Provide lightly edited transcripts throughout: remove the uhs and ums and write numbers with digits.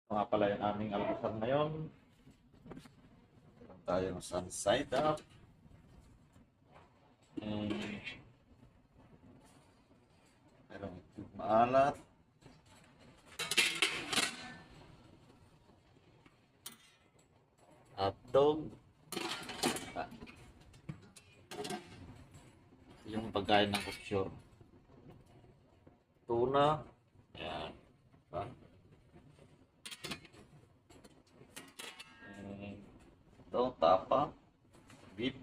Ito nga pala yung aming almusal ngayon. Meron tayong sun side up. And merong itlog maalat. Hotdog. Ah, yung pagkain ng kusyon. Tuna. Ayan. Ah. And ito, tapa. Beef.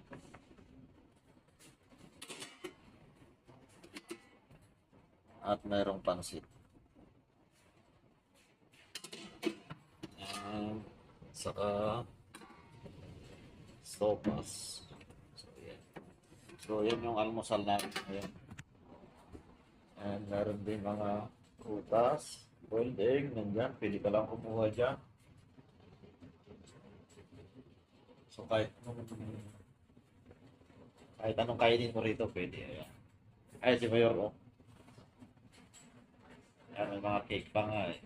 At mayroong pansit. Ayan. Saka sopas. So, yan. So, yan yung almusal namin ngayon. And meron din mga prutas, boiled egg, nandyan. Pili ka lang kumuha dyan. So, kahit anong kainin mo rito, pwede. Ayan. Ay, si Mayor, oh. Ayan, may mga cake pa nga eh.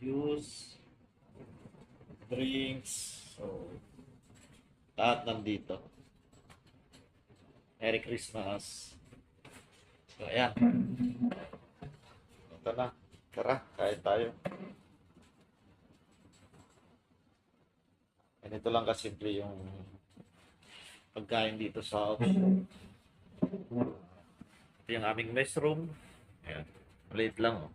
Juice, drinks, so, lahat nandito. Merry Christmas. So, ayan. Ito na. Tara, kain tayo. Ganito lang kasimple yung pagkain dito sa office. Ito yung aming mess room. Ayan. Maliit lang, oh.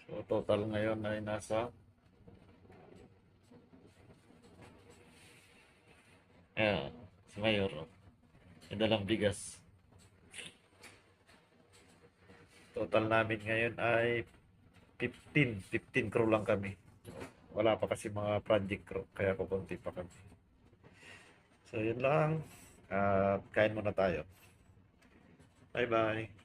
So, total ngayon ay nasa ayan, si Mayor, oh. May dalang bigas. Total namin ngayon ay 15 crew lang kami. Wala pa kasi mga project crew, kaya kukunti pa kami. So, yun lang. At kain muna tayo. Bye-bye.